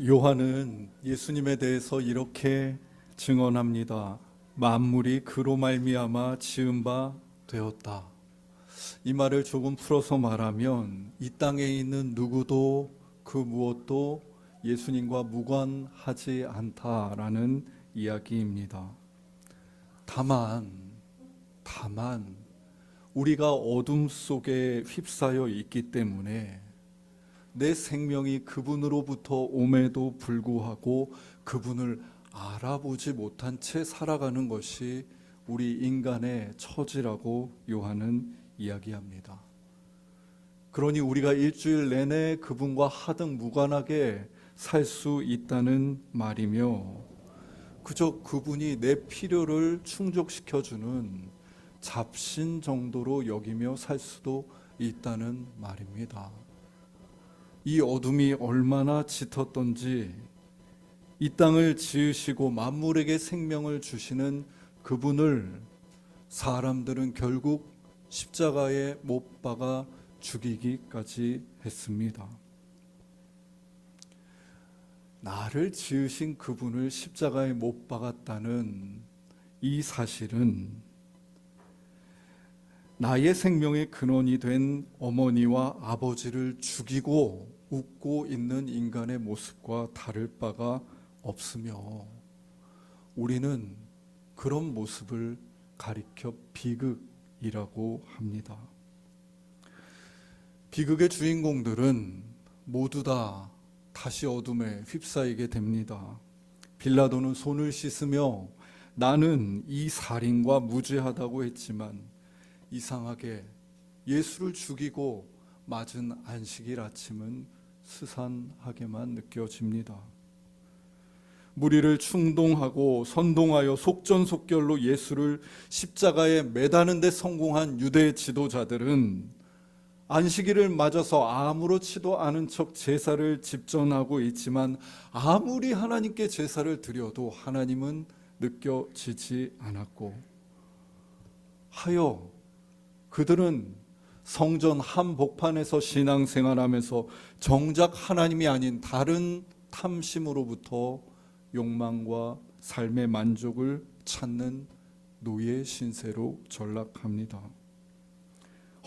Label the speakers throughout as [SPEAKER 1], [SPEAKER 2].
[SPEAKER 1] 요한은 예수님에 대해서 이렇게 증언합니다. 만물이 그로 말미암아 지은 바 되었다. 이 말을 조금 풀어서 말하면 이 땅에 있는 누구도 그 무엇도 예수님과 무관하지 않다라는 이야기입니다. 다만 우리가 어둠 속에 휩싸여 있기 때문에 내 생명이 그분으로부터 옴에도 불구하고 그분을 알아보지 못한 채 살아가는 것이 우리 인간의 처지라고 요한은 이야기합니다. 그러니 우리가 일주일 내내 그분과 하등 무관하게 살 수 있다는 말이며, 그저 그분이 내 필요를 충족시켜주는 잡신 정도로 여기며 살 수도 있다는 말입니다. 이 어둠이 얼마나 짙었던지 이 땅을 지으시고 만물에게 생명을 주시는 그분을 사람들은 결국 십자가에 못 박아 죽이기까지 했습니다. 나를 지으신 그분을 십자가에 못 박았다는 이 사실은 나의 생명의 근원이 된 어머니와 아버지를 죽이고 웃고 있는 인간의 모습과 다를 바가 없으며, 우리는 그런 모습을 가리켜 비극이라고 합니다. 비극의 주인공들은 모두 다 다시 어둠에 휩싸이게 됩니다. 빌라도는 손을 씻으며 나는 이 살인과 무죄하다고 했지만 이상하게 예수를 죽이고 맞은 안식일 아침은 스산하게만 느껴집니다. 무리를 충동하고 선동하여 속전속결로 예수를 십자가에 매다는 데 성공한 유대 지도자들은 안식일을 맞아서 아무렇지도 않은 척 제사를 집전하고 있지만 아무리 하나님께 제사를 드려도 하나님은 느껴지지 않았고, 하여 그들은 성전 한복판에서 신앙생활하면서 정작 하나님이 아닌 다른 탐심으로부터 욕망과 삶의 만족을 찾는 노예 신세로 전락합니다.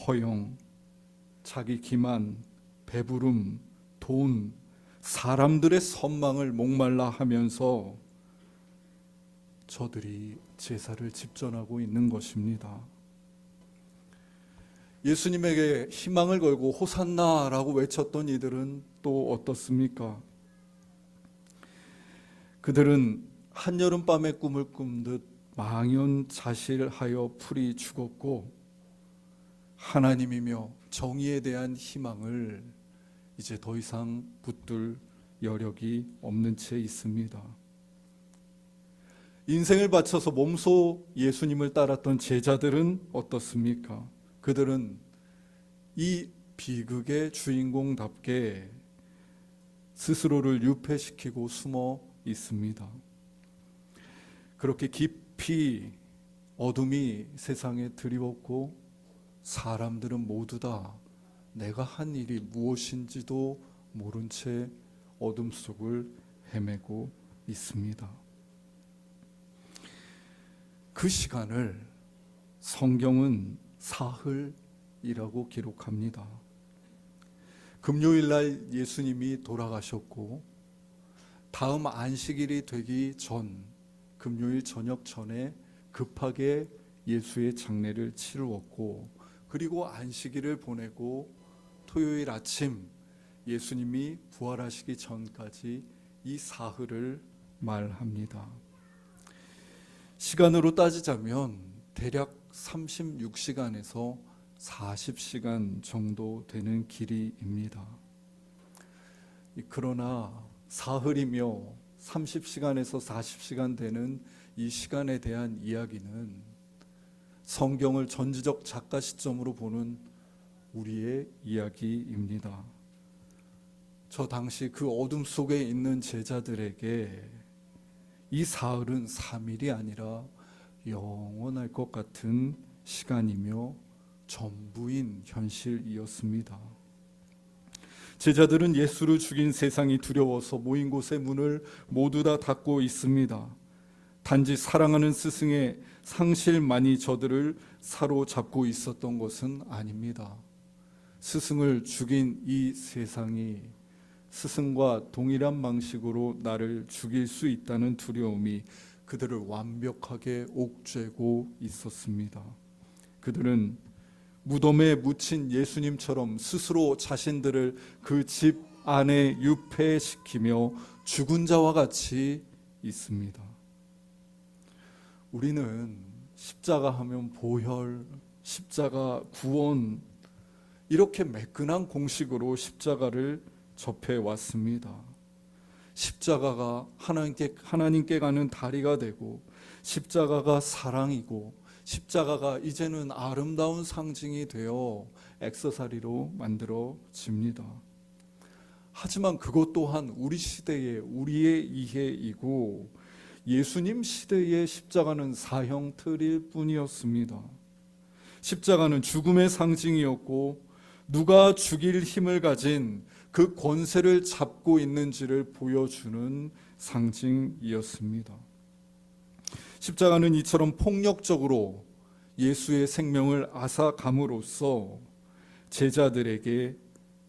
[SPEAKER 1] 허영, 자기 기만, 배부름, 돈, 사람들의 선망을 목말라 하면서 저들이 제사를 집전하고 있는 것입니다. 예수님에게 희망을 걸고 호산나라고 외쳤던 이들은 또 어떻습니까? 그들은 한여름밤의 꿈을 꾼 듯 망연자실하여 풀이 죽었고, 하나님이며 정의에 대한 희망을 이제 더 이상 붙들 여력이 없는 채 있습니다. 인생을 바쳐서 몸소 예수님을 따랐던 제자들은 어떻습니까? 그들은 이 비극의 주인공답게 스스로를 유폐시키고 숨어 있습니다. 그렇게 깊이 어둠이 세상에 드리웠고 사람들은 모두 다 내가 한 일이 무엇인지도 모른 채 어둠 속을 헤매고 있습니다. 그 시간을 성경은 사흘이라고 기록합니다. 금요일 날 예수님이 돌아가셨고 다음 안식일이 되기 전 금요일 저녁 전에 급하게 예수의 장례를 치루었고, 그리고 안식일을 보내고 토요일 아침 예수님이 부활하시기 전까지 이 사흘을 말합니다. 시간으로 따지자면 대략 36시간에서 40시간 정도 되는 길이입니다. 그러나 사흘이며 30시간에서 40시간 되는 이 시간에 대한 이야기는 성경을 전지적 작가 시점으로 보는 우리의 이야기입니다. 저 당시 그 어둠 속에 있는 제자들에게 이 사흘은 3일이 아니라 영원할 것 같은 시간이며 전부인 현실이었습니다. 제자들은 예수를 죽인 세상이 두려워서 모인 곳의 문을 모두 다 닫고 있습니다. 단지 사랑하는 스승의 상실만이 저들을 사로잡고 있었던 것은 아닙니다. 스승을 죽인 이 세상이 스승과 동일한 방식으로 나를 죽일 수 있다는 두려움이 그들을 완벽하게 옥죄고 있었습니다. 그들은 무덤에 묻힌 예수님처럼 스스로 자신들을 그 집 안에 유폐시키며 죽은 자와 같이 있습니다. 우리는 십자가 하면 보혈, 십자가 구원, 이렇게 매끈한 공식으로 십자가를 접해 왔습니다. 십자가가 하나님께 가는 다리가 되고, 십자가가 사랑이고, 십자가가 이제는 아름다운 상징이 되어 액세서리로 만들어집니다. 하지만 그것 또한 우리 시대의 우리의 이해이고, 예수님 시대의 십자가는 사형틀일 뿐이었습니다. 십자가는 죽음의 상징이었고, 누가 죽일 힘을 가진 그 권세를 잡고 있는지를 보여주는 상징이었습니다. 십자가는 이처럼 폭력적으로 예수의 생명을 앗아감으로써 제자들에게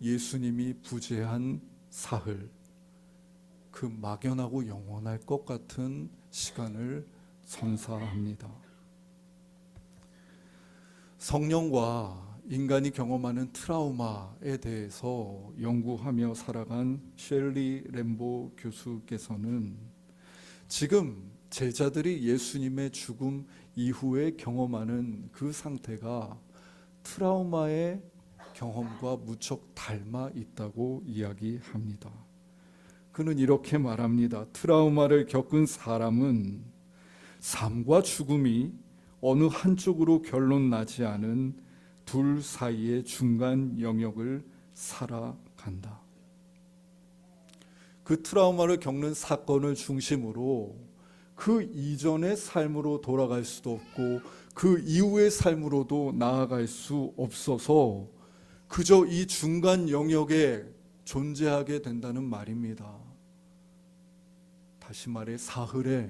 [SPEAKER 1] 예수님이 부재한 사흘, 그 막연하고 영원할 것 같은 시간을 선사합니다. 성령과 인간이 경험하는 트라우마에 대해서 연구하며 살아간 셸리 램보 교수께서는 지금 제자들이 예수님의 죽음 이후에 경험하는 그 상태가 트라우마의 경험과 무척 닮아 있다고 이야기합니다. 그는 이렇게 말합니다. 트라우마를 겪은 사람은 삶과 죽음이 어느 한쪽으로 결론 나지 않은 둘 사이의 중간 영역을 살아간다. 그 트라우마를 겪는 사건을 중심으로 그 이전의 삶으로 돌아갈 수도 없고 그 이후의 삶으로도 나아갈 수 없어서 그저 이 중간 영역에 존재하게 된다는 말입니다. 다시 말해 사흘에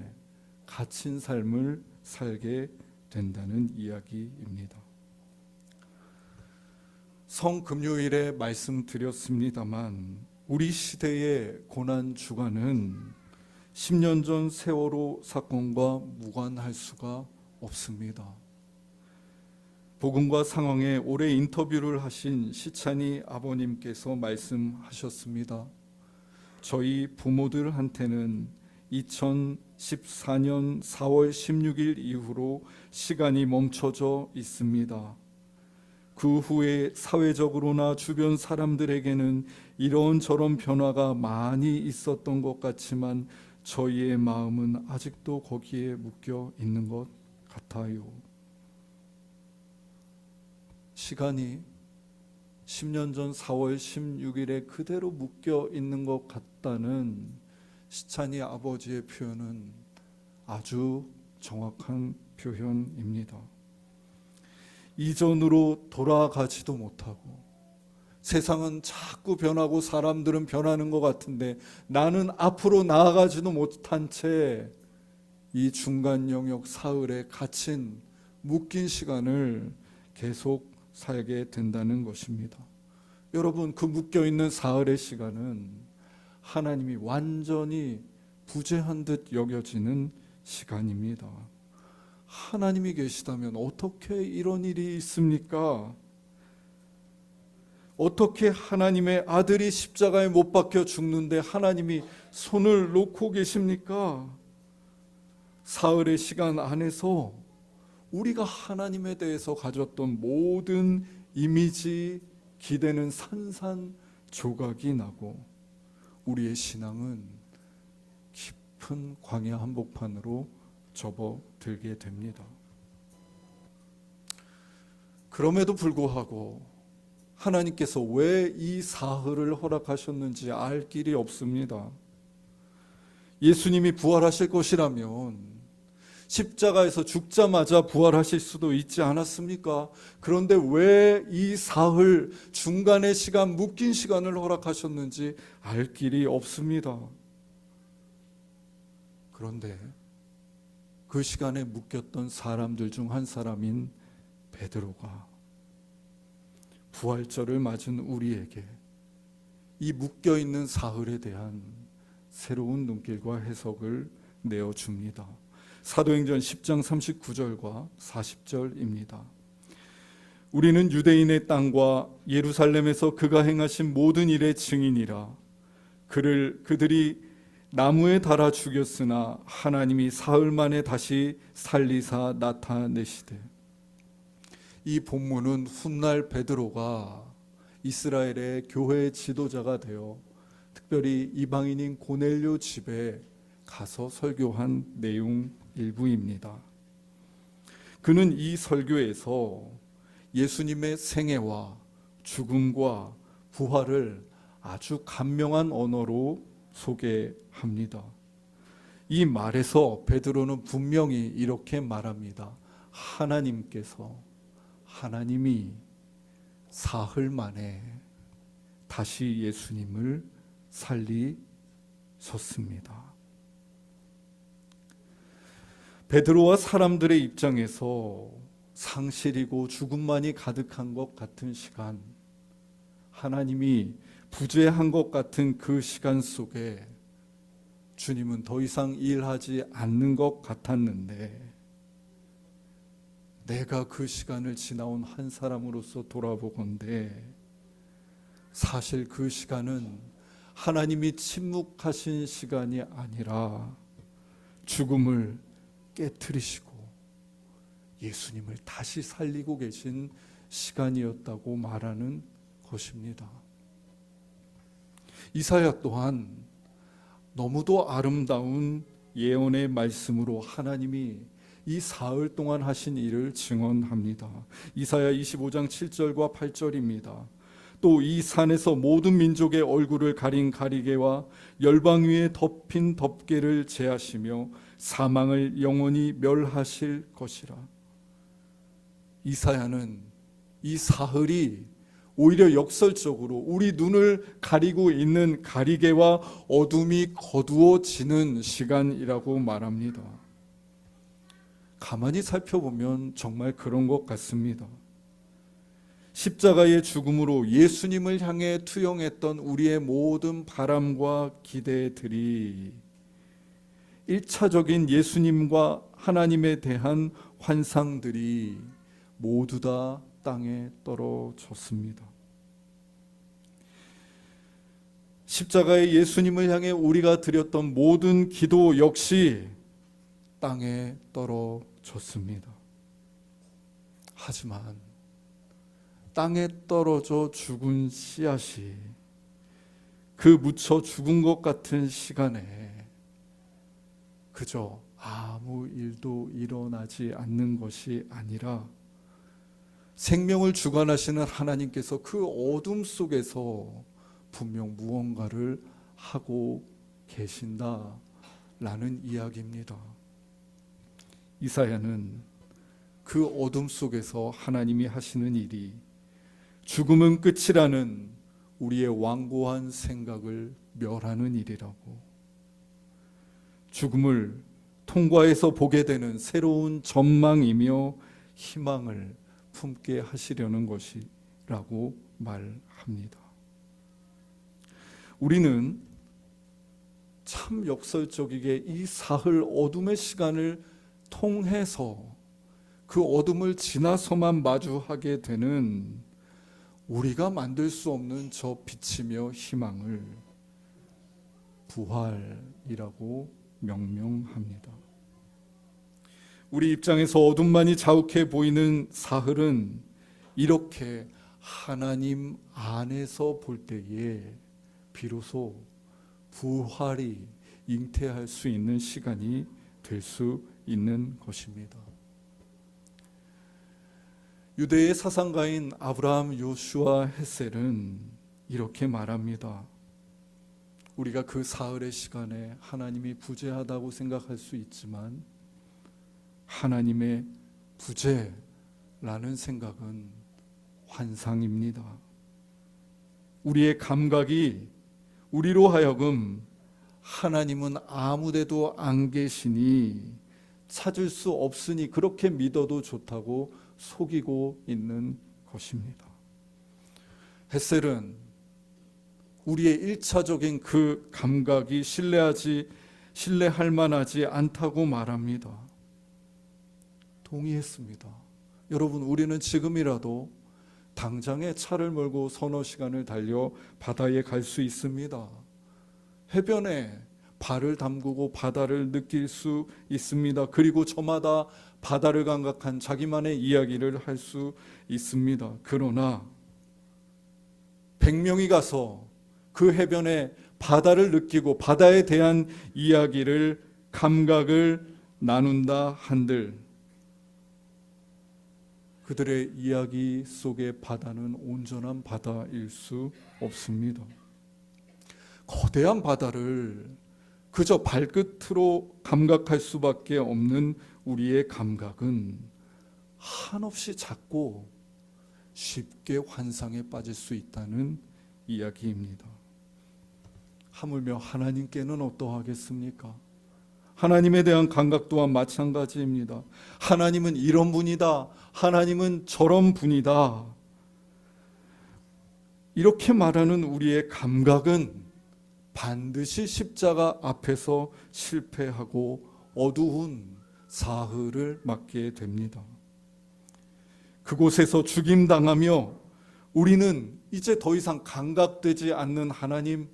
[SPEAKER 1] 갇힌 삶을 살게 된다는 이야기입니다. 성금요일에 말씀드렸습니다만 우리 시대의 고난 주간은 10년 전 세월호 사건과 무관할 수가 없습니다. 복음과 상황에 오래 인터뷰를 하신 시찬이 아버님께서 말씀하셨습니다. 저희 부모들한테는 2014년 4월 16일 이후로 시간이 멈춰져 있습니다. 그 후에 사회적으로나 주변 사람들에게는 이런저런 변화가 많이 있었던 것 같지만 저희의 마음은 아직도 거기에 묶여 있는 것 같아요. 시간이 10년 전 4월 16일에 그대로 묶여 있는 것 같다는 시찬이 아버지의 표현은 아주 정확한 표현입니다. 이전으로 돌아가지도 못하고 세상은 자꾸 변하고 사람들은 변하는 것 같은데 나는 앞으로 나아가지도 못한 채 이 중간 영역 사흘에 갇힌 묶인 시간을 계속 살게 된다는 것입니다. 여러분, 그 묶여있는 사흘의 시간은 하나님이 완전히 부재한 듯 여겨지는 시간입니다. 하나님이 계시다면 어떻게 이런 일이 있습니까? 어떻게 하나님의 아들이 십자가에 못 박혀 죽는데 하나님이 손을 놓고 계십니까? 사흘의 시간 안에서 우리가 하나님에 대해서 가졌던 모든 이미지, 기대는 산산조각이 나고 우리의 신앙은 깊은 광야 한복판으로 접어들게 됩니다. 그럼에도 불구하고 하나님께서 왜 이 사흘을 허락하셨는지 알 길이 없습니다. 예수님이 부활하실 것이라면 십자가에서 죽자마자 부활하실 수도 있지 않았습니까? 그런데 왜 이 사흘 중간의 시간, 묶인 시간을 허락하셨는지 알 길이 없습니다. 그런데 그 시간에 묶였던 사람들 중 한 사람인 베드로가 부활절을 맞은 우리에게 이 묶여있는 사흘에 대한 새로운 눈길과 해석을 내어줍니다. 사도행전 10장 39절과 40절입니다. 우리는 유대인의 땅과 예루살렘에서 그가 행하신 모든 일의 증인이라. 그들이 나무에 달아 죽였으나 하나님이 사흘 만에 다시 살리사 나타내시되. 이 본문은 훗날 베드로가 이스라엘의 교회의 지도자가 되어 특별히 이방인인 고넬료 집에 가서 설교한 내용 일부입니다. 그는 이 설교에서 예수님의 생애와 죽음과 부활을 아주 간명한 언어로 소개합니다. 이 말에서 베드로는 분명히 이렇게 말합니다. 하나님이 사흘 만에 다시 예수님을 살리셨습니다. 베드로와 사람들의 입장에서 상실이고 죽음만이 가득한 것 같은 시간, 하나님이 부재한 것 같은 그 시간 속에 주님은 더 이상 일하지 않는 것 같았는데, 내가 그 시간을 지나온 한 사람으로서 돌아보건대 사실 그 시간은 하나님이 침묵하신 시간이 아니라 죽음을 깨트리시고 예수님을 다시 살리고 계신 시간이었다고 말하는 것입니다. 이사야 또한 너무도 아름다운 예언의 말씀으로 하나님이 이 사흘 동안 하신 일을 증언합니다. 이사야 25장 7절과 8절입니다. 또 이 산에서 모든 민족의 얼굴을 가린 가리개와 열방 위에 덮인 덮개를 제하시며 사망을 영원히 멸하실 것이라. 이사야는 이 사흘이 오히려 역설적으로 우리 눈을 가리고 있는 가리개와 어둠이 거두어지는 시간이라고 말합니다. 가만히 살펴보면 정말 그런 것 같습니다. 십자가의 죽음으로 예수님을 향해 투영했던 우리의 모든 바람과 기대들이 1차적인 예수님과 하나님에 대한 환상들이 모두 다 땅에 떨어졌습니다. 십자가의 예수님을 향해 우리가 드렸던 모든 기도 역시 땅에 떨어졌습니다. 하지만 땅에 떨어져 죽은 씨앗이 그 묻혀 죽은 것 같은 시간에 그저 아무 일도 일어나지 않는 것이 아니라 생명을 주관하시는 하나님께서 그 어둠 속에서 분명 무언가를 하고 계신다라는 이야기입니다. 이사야는 그 어둠 속에서 하나님이 하시는 일이 죽음은 끝이라는 우리의 완고한 생각을 멸하는 일이라고, 죽음을 통과해서 보게 되는 새로운 전망이며 희망을 품게 하시려는 것이라고 말합니다. 우리는 참 역설적이게 이 사흘 어둠의 시간을 통해서 그 어둠을 지나서만 마주하게 되는 우리가 만들 수 없는 저 빛이며 희망을 부활이라고 명명합니다. 우리 입장에서 어둠만이 자욱해 보이는 사흘은 이렇게 하나님 안에서 볼 때에 비로소 부활이 잉태할 수 있는 시간이 될 수 있는 것입니다. 유대의 사상가인 아브라함 요슈아 헷셀은 이렇게 말합니다. 우리가 그 사흘의 시간에 하나님이 부재하다고 생각할 수 있지만 하나님의 부재라는 생각은 환상입니다. 우리의 감각이 우리로 하여금 하나님은 아무데도 안 계시니 찾을 수 없으니 그렇게 믿어도 좋다고 속이고 있는 것입니다. 헷셀은 우리의 1차적인 그 감각이 신뢰할 만하지 않다고 말합니다. 동의했습니다. 여러분, 우리는 지금이라도 당장에 차를 몰고 서너 시간을 달려 바다에 갈 수 있습니다. 해변에 발을 담그고 바다를 느낄 수 있습니다. 그리고 저마다 바다를 감각한 자기만의 이야기를 할 수 있습니다. 그러나 100명이 가서 그 해변에 바다를 느끼고 바다에 대한 이야기를 감각을 나눈다 한들 그들의 이야기 속의 바다는 온전한 바다일 수 없습니다. 거대한 바다를 그저 발끝으로 감각할 수밖에 없는 우리의 감각은 한없이 작고 쉽게 환상에 빠질 수 있다는 이야기입니다. 하물며 하나님께는 어떠하겠습니까? 하나님에 대한 감각 또한 마찬가지입니다. 하나님은 이런 분이다. 하나님은 저런 분이다. 이렇게 말하는 우리의 감각은 반드시 십자가 앞에서 실패하고 어두운 사흘을 맞게 됩니다. 그곳에서 죽임당하며 우리는 이제 더 이상 감각되지 않는 하나님,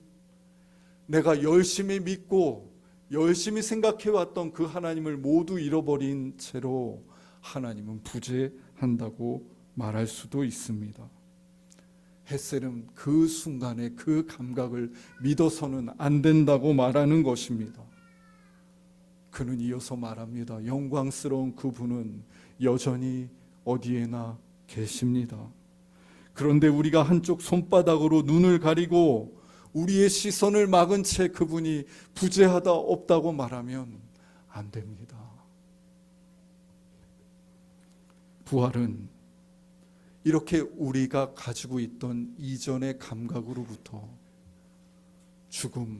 [SPEAKER 1] 내가 열심히 믿고 열심히 생각해왔던 그 하나님을 모두 잃어버린 채로 하나님은 부재한다고 말할 수도 있습니다. 헷셀은 그 순간에 그 감각을 믿어서는 안 된다고 말하는 것입니다. 그는 이어서 말합니다. 영광스러운 그분은 여전히 어디에나 계십니다. 그런데 우리가 한쪽 손바닥으로 눈을 가리고 우리의 시선을 막은 채 그분이 부재하다 없다고 말하면 안 됩니다. 부활은 이렇게 우리가 가지고 있던 이전의 감각으로부터 죽음을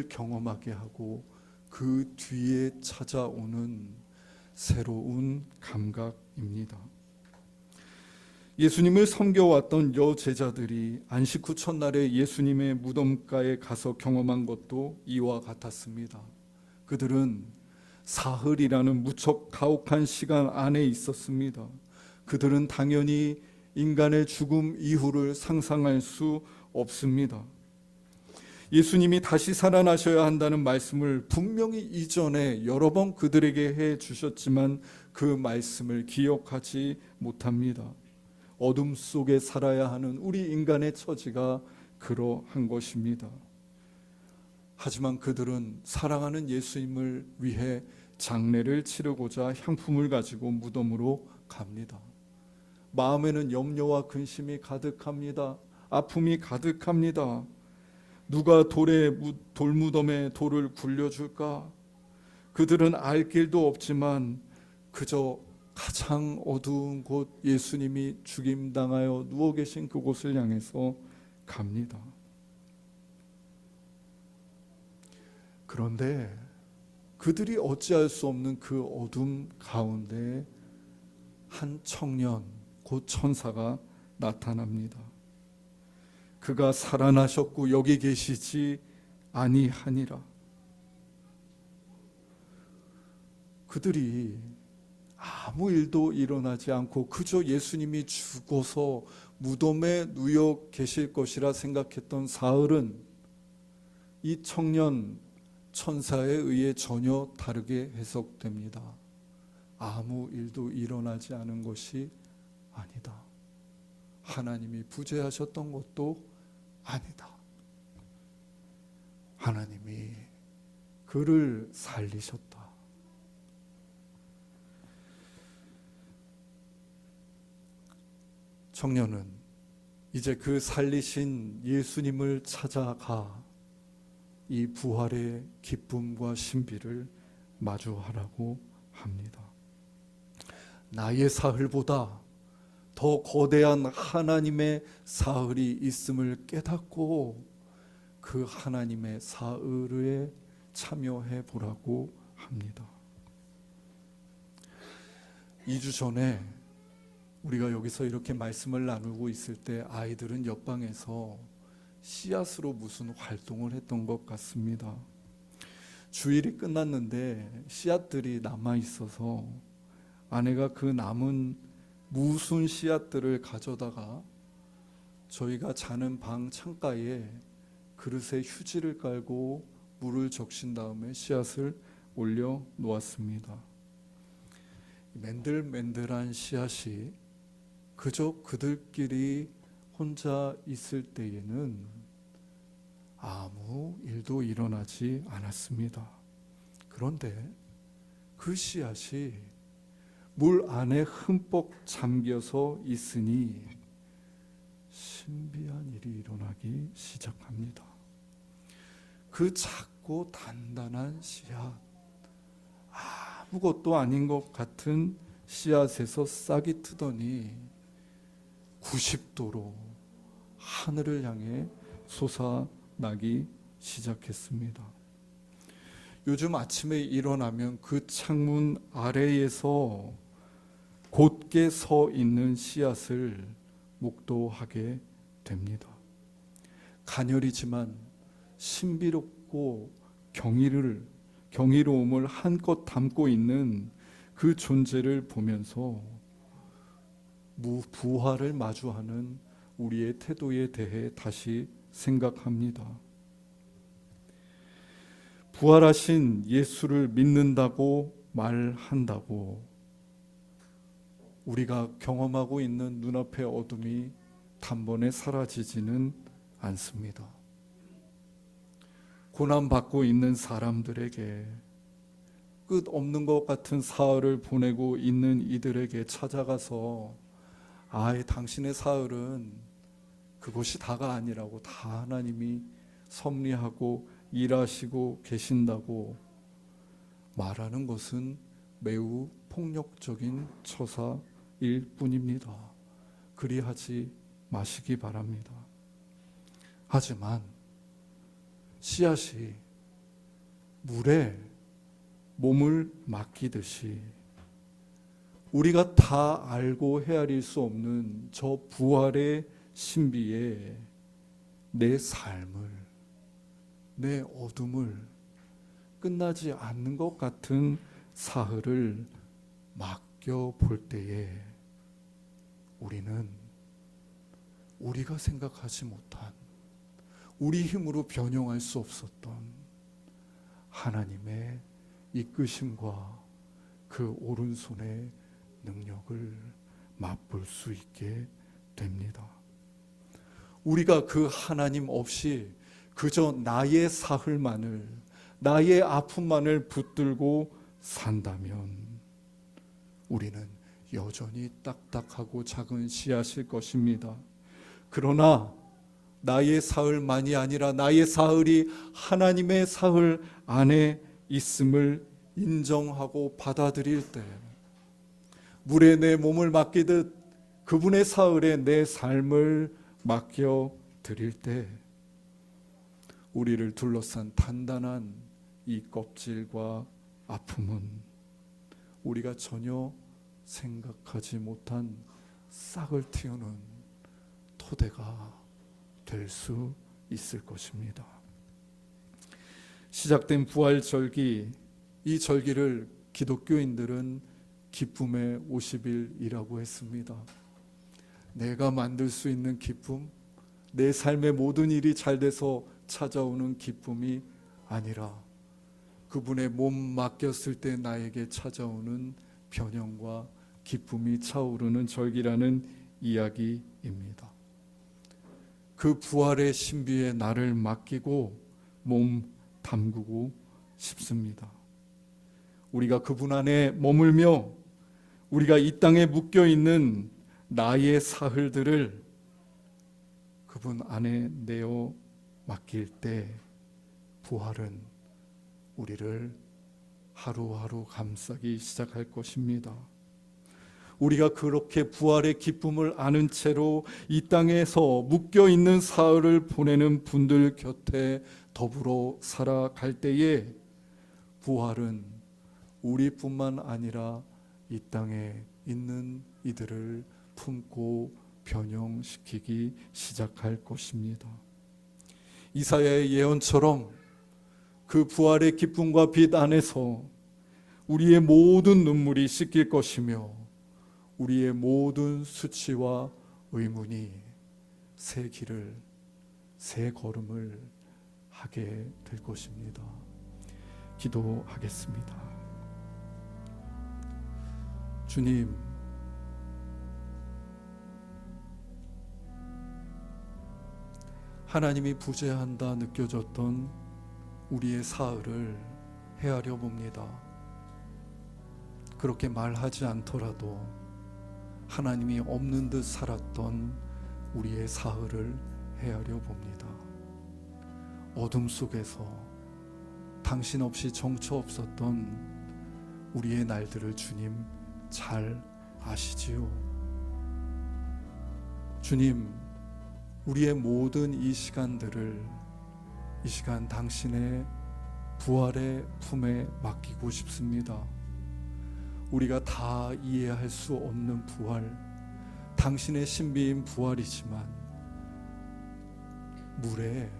[SPEAKER 1] 경험하게 하고 그 뒤에 찾아오는 새로운 감각입니다. 예수님을 섬겨왔던 여제자들이 안식 후 첫날에 예수님의 무덤가에 가서 경험한 것도 이와 같았습니다. 그들은 사흘이라는 무척 가혹한 시간 안에 있었습니다. 그들은 당연히 인간의 죽음 이후를 상상할 수 없습니다. 예수님이 다시 살아나셔야 한다는 말씀을 분명히 이전에 여러 번 그들에게 해 주셨지만 그 말씀을 기억하지 못합니다. 어둠 속에 살아야 하는 우리 인간의 처지가 그러한 것입니다. 하지만 그들은 사랑하는 예수님을 위해 장례를 치르고자 향품을 가지고 무덤으로 갑니다. 마음에는 염려와 근심이 가득합니다. 아픔이 가득합니다. 누가 돌무덤에 돌을 굴려줄까? 그들은 알 길도 없지만 그저 가장 어두운 곳, 예수님이 죽임당하여 누워 계신 그곳을 향해서 갑니다. 그런데 그들이 어찌할 수 없는 그 어둠 가운데 한 청년, 곧 천사가 나타납니다. 그가 살아나셨고 여기 계시지 아니하니라. 그들이 아무 일도 일어나지 않고 그저 예수님이 죽어서 무덤에 누워 계실 것이라 생각했던 사흘은 이 청년 천사에 의해 전혀 다르게 해석됩니다. 아무 일도 일어나지 않은 것이 아니다. 하나님이 부재하셨던 것도 아니다. 하나님이 그를 살리셨다. 청년은 이제 그 살리신 예수님을 찾아가 이 부활의 기쁨과 신비를 마주하라고 합니다. 나의 사흘보다 더 거대한 하나님의 사흘이 있음을 깨닫고 그 하나님의 사흘에 참여해 보라고 합니다. 2주 전에 우리가 여기서 이렇게 말씀을 나누고 있을 때 아이들은 옆방에서 씨앗으로 무슨 활동을 했던 것 같습니다. 주일이 끝났는데 씨앗들이 남아 있어서 아내가 그 남은 무순 씨앗들을 가져다가 저희가 자는 방 창가에 그릇에 휴지를 깔고 물을 적신 다음에 씨앗을 올려 놓았습니다. 맨들맨들한 씨앗이 그저 그들끼리 혼자 있을 때에는 아무 일도 일어나지 않았습니다. 그런데 그 씨앗이 물 안에 흠뻑 잠겨서 있으니 신비한 일이 일어나기 시작합니다. 그 작고 단단한 씨앗, 아무것도 아닌 것 같은 씨앗에서 싹이 트더니 90도로 하늘을 향해 솟아나기 시작했습니다. 요즘 아침에 일어나면 그 창문 아래에서 곧게 서 있는 씨앗을 목도하게 됩니다. 가녀리지만 신비롭고 경이로움을 한껏 담고 있는 그 존재를 보면서 부활을 마주하는 우리의 태도에 대해 다시 생각합니다. 부활하신 예수를 믿는다고 말한다고 우리가 경험하고 있는 눈앞의 어둠이 단번에 사라지지는 않습니다. 고난받고 있는 사람들에게, 끝없는 것 같은 사흘을 보내고 있는 이들에게 찾아가서 당신의 사흘은 그것이 다가 아니라고, 다 하나님이 섭리하고 일하시고 계신다고 말하는 것은 매우 폭력적인 처사일 뿐입니다. 그리하지 마시기 바랍니다. 하지만 씨앗이 물에 몸을 맡기듯이 우리가 다 알고 헤아릴 수 없는 저 부활의 신비에 내 삶을, 내 어둠을, 끝나지 않는 것 같은 사흘을 맡겨볼 때에 우리는 우리가 생각하지 못한, 우리 힘으로 변형할 수 없었던 하나님의 이끄심과 그 오른손의 능력을 맛볼 수 있게 됩니다. 우리가 그 하나님 없이 그저 나의 사흘만을, 나의 아픔만을 붙들고 산다면 우리는 여전히 딱딱하고 작은 씨앗일 것입니다. 그러나 나의 사흘만이 아니라 나의 사흘이 하나님의 사흘 안에 있음을 인정하고 받아들일 때, 물에 내 몸을 맡기듯 그분의 사흘에 내 삶을 맡겨드릴 때 우리를 둘러싼 단단한 이 껍질과 아픔은 우리가 전혀 생각하지 못한 싹을 틔우는 토대가 될 수 있을 것입니다. 시작된 부활절기, 이 절기를 기독교인들은 기쁨의 50일이라고 했습니다. 내가 만들 수 있는 기쁨, 내 삶의 모든 일이 잘 돼서 찾아오는 기쁨이 아니라 그분의 몸 맡겼을 때 나에게 찾아오는 변형과 기쁨이 차오르는 절기라는 이야기입니다. 그 부활의 신비에 나를 맡기고 몸 담그고 싶습니다. 우리가 그분 안에 머물며 우리가 이 땅에 묶여있는 나의 사흘들을 그분 안에 내어 맡길 때 부활은 우리를 하루하루 감싸기 시작할 것입니다. 우리가 그렇게 부활의 기쁨을 아는 채로 이 땅에서 묶여있는 사흘을 보내는 분들 곁에 더불어 살아갈 때에 부활은 우리뿐만 아니라 이 땅에 있는 이들을 품고 변형시키기 시작할 것입니다. 이사야의 예언처럼 그 부활의 기쁨과 빛 안에서 우리의 모든 눈물이 씻길 것이며 우리의 모든 수치와 의문이 새 길을, 새 걸음을 하게 될 것입니다. 기도하겠습니다. 주님, 하나님이 부재한다 느껴졌던 우리의 사흘을 헤아려 봅니다. 그렇게 말하지 않더라도 하나님이 없는 듯 살았던 우리의 사흘을 헤아려 봅니다. 어둠 속에서 당신 없이 정처 없었던 우리의 날들을 주님 잘 아시지요. 주님, 우리의 모든 이 시간들을 이 시간 당신의 부활의 품에 맡기고 싶습니다. 우리가 다 이해할 수 없는 부활, 당신의 신비인 부활이지만 물에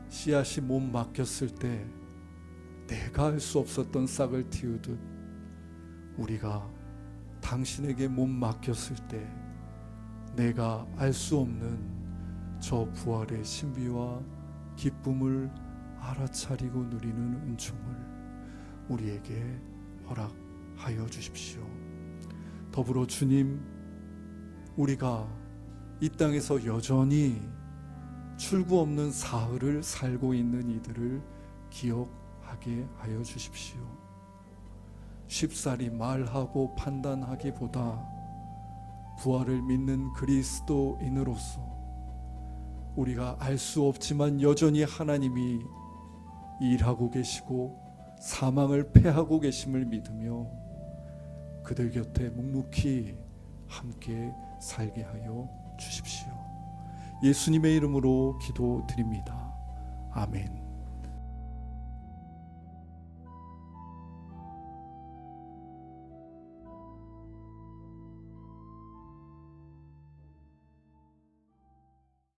[SPEAKER 1] 씨앗이 몸 맡겼을 때 내가 알 수 없었던 싹을 틔우듯 우리가 당신에게 몸 맡겼을 때 내가 알 수 없는 저 부활의 신비와 기쁨을 알아차리고 누리는 은총을 우리에게 허락하여 주십시오. 더불어 주님, 우리가 이 땅에서 여전히 출구 없는 사흘을 살고 있는 이들을 기억하게 하여 주십시오. 쉽사리 말하고 판단하기보다 부활을 믿는 그리스도인으로서 우리가 알 수 없지만 여전히 하나님이 일하고 계시고 사망을 패하고 계심을 믿으며 그들 곁에 묵묵히 함께 살게 하여 주십시오. 예수님의 이름으로 기도드립니다. 아멘.